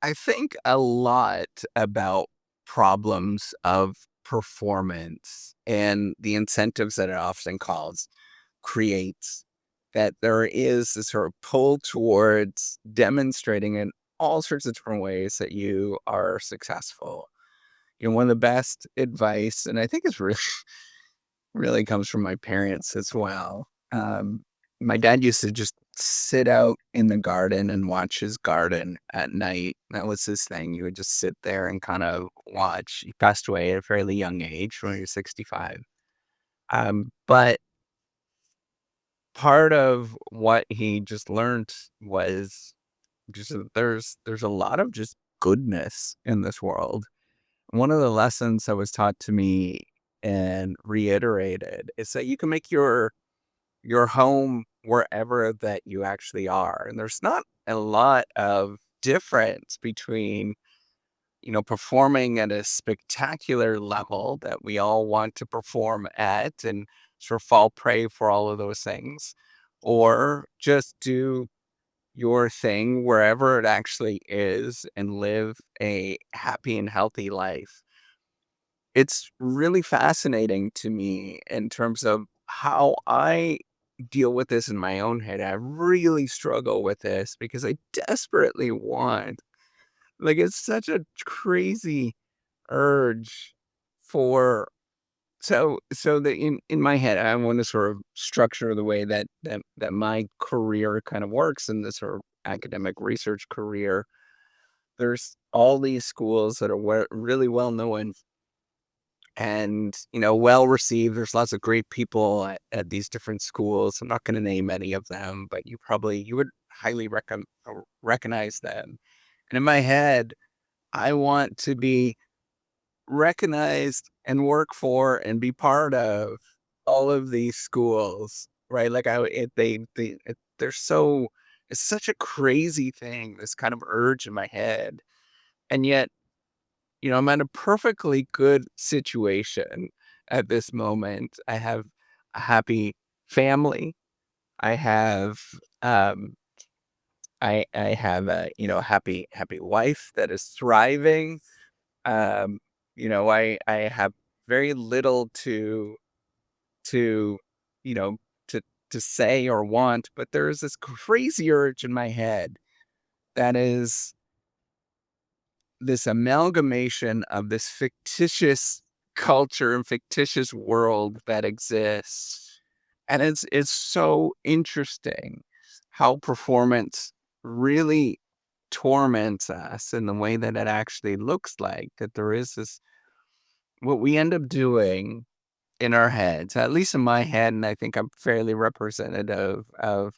I think a lot about problems of performance and the incentives that it often calls creates, that there is this sort of pull towards demonstrating in all sorts of different ways that you are successful. One of the best advice, and I think it's really really comes from my parents as well. My dad used to just sit out in the garden and watch his garden at night. That was his thing. He would just sit there and kind of watch. He passed away at a fairly young age when he was 65. But part of what he just learned was just that there's a lot of just goodness in this world. One of the lessons that was taught to me and reiterated is that you can make your home wherever that you actually are. And there's not a lot of difference between, performing at a spectacular level that we all want to perform at and sort of fall prey for all of those things, or just do your thing wherever it actually is and live a happy and healthy life. It's really fascinating to me in terms of how I deal with this in my own head. I really struggle with this because I desperately want, like, it's such a crazy urge for so that in my head I want to sort of structure the way that my career kind of works in this sort of academic research career. There's all these schools that are really well known and well received. There's lots of great people at these different schools. I'm not going to name any of them, but you would highly recognize them. And in my head, I want to be recognized and work for and be part of all of these schools, right? Like they're so, it's such a crazy thing, this kind of urge in my head. And yet, I'm in a perfectly good situation at this moment. I have a happy family. I have, um, I have a, happy wife that is thriving. Um, I have very little to, you know, to, to say or want, but there is this crazy urge in my head that is this amalgamation of this fictitious culture and fictitious world that exists. And it's so interesting how performance really torments us in the way that it actually looks like that there is this what we end up doing in our heads, at least in my head, and I think I'm fairly representative of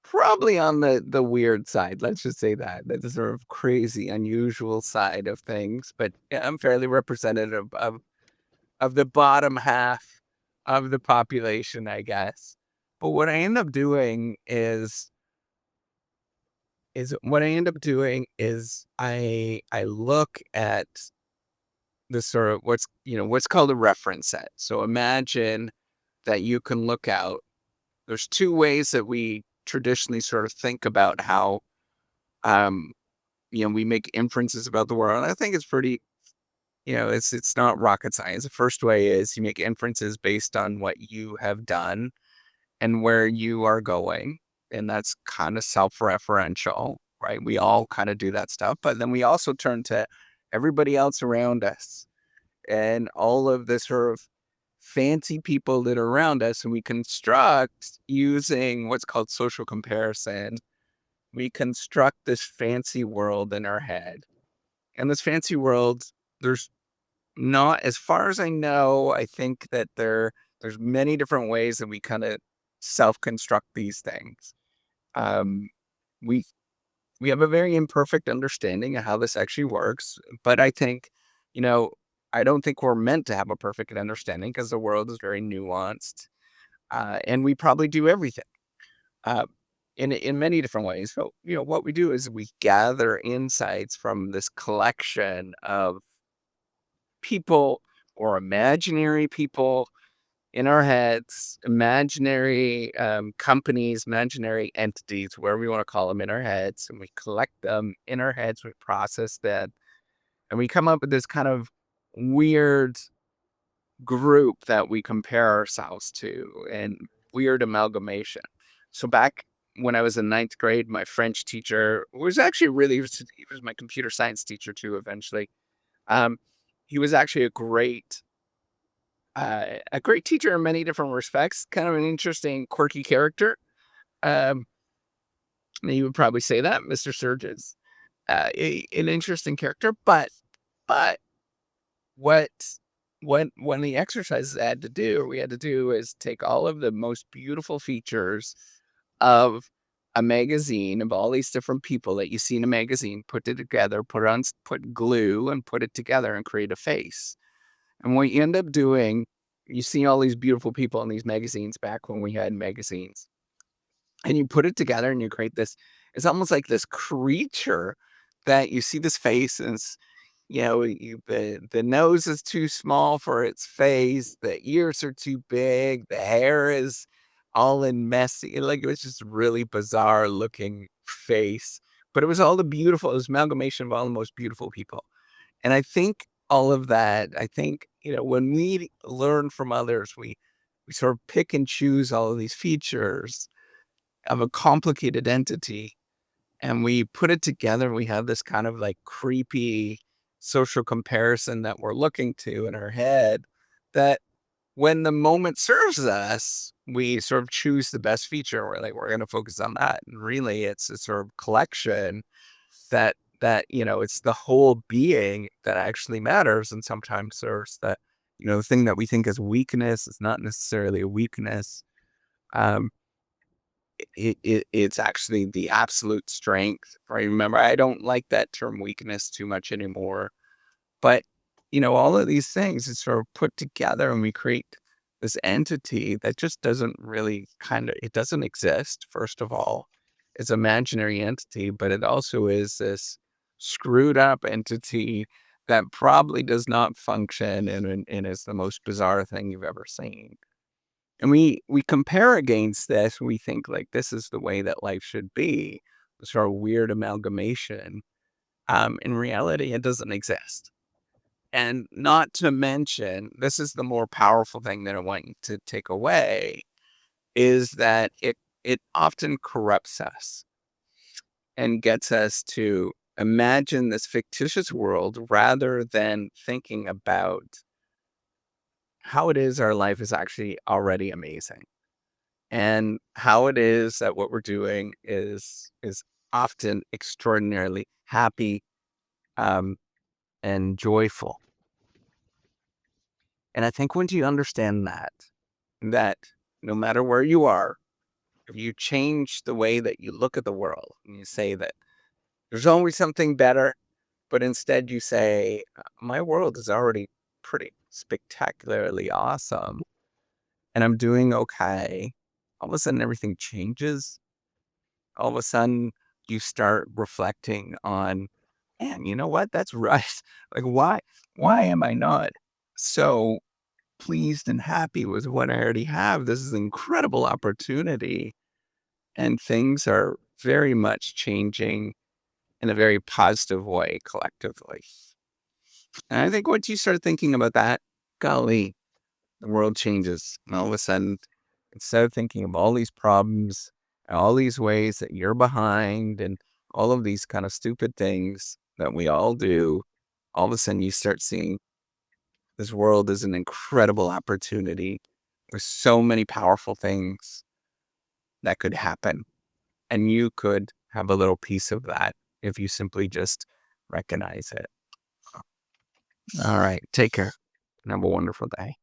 probably on the weird side, let's just say that, the sort of crazy, unusual side of things, but, yeah, I'm fairly representative of the bottom half of the population, I guess. But what I end up doing is what I end up doing is I look at the sort of what's called a reference set. So imagine that you can look out. There's 2 ways that we traditionally sort of think about how, um, we make inferences about the world. I think it's pretty, it's not rocket science. The first way is you make inferences based on what you have done and where you are going, and that's kinda self-referential, right? We all kinda do that stuff, but then we also turn to everybody else around us and all of the sort of fancy people that are around us, and we construct using what's called social comparison. We construct this fancy world in our head. And this fancy world, there's not, as far as I know, I think that there's many different ways that we kind of self-construct these things. Um, we we have a very imperfect understanding of how this actually works, but I think, you know, I don't think we're meant to have a perfect understanding because the world is very nuanced, and we probably do everything uh, in many different ways. So, what we do is we gather insights from this collection of people or imaginary people in our heads, imaginary companies, imaginary entities, whatever you want to call them, in our heads, and we collect them in our heads. We process that, and we come up with this kind of weird group that we compare ourselves to, and weird amalgamation. So back when I was in ninth grade, my French teacher was actually really he was my computer science teacher too. Eventually, um, he was actually a great teacher in many different respects. Kind of an interesting, quirky character. Um, you would probably say that, Mr. Surgeons, an interesting character. But what when the exercises I had to do, we had to do is take all of the most beautiful features of a magazine of all these different people that you see in a magazine, put it together, put glue and put it together and create a face. And what you end up doing, you see all these beautiful people in these magazines back when we had magazines, and you put it together and you create this. It's almost like this creature that you see this face, and the nose is too small for its face, the ears are too big, the hair is all in messy, like, it was just really bizarre looking face, but it was amalgamation of all the most beautiful people, and I think all of that, when we learn from others, we sort of pick and choose all of these features of a complicated entity, and we put it together. We have this kind of like creepy social comparison that we're looking to in our head, that when the moment serves us, we sort of choose the best feature. We're like, we're going to focus on that. And really it's a sort of collection that it's the whole being that actually matters. And sometimes there's the thing that we think is weakness is not necessarily a weakness. Um, it's actually the absolute strength, right? Remember, I don't like that term weakness too much anymore, but all of these things is sort of put together and we create this entity that just doesn't really it doesn't exist. First of all, it's imaginary entity, but it also is this screwed up entity that probably does not function and is the most bizarre thing you've ever seen. And we compare against this, we think like this is the way that life should be, this sort of weird amalgamation. In reality, it doesn't exist. And not to mention, this is the more powerful thing that I want you to take away, is that it often corrupts us and gets us to imagine this fictitious world rather than thinking about how it is our life is actually already amazing. And how it is that what we're doing is often extraordinarily happy, um, and joyful. And I think once you understand that no matter where you are, if you change the way that you look at the world and you say that there's always something better, but instead you say, my world is already pretty spectacularly awesome and I'm doing okay, all of a sudden everything changes. All of a sudden you start reflecting on, man, you know what? That's right. Like, why am I not so pleased and happy with what I already have? This is an incredible opportunity. And things are very much changing in a very positive way collectively. And I think once you start thinking about that, golly, the world changes. And all of a sudden, instead of thinking of all these problems and all these ways that you're behind and all of these kind of stupid things that we all do, all of a sudden you start seeing this world as an incredible opportunity with so many powerful things that could happen. And you could have a little piece of that if you simply just recognize it. All right. Take care and have a wonderful day.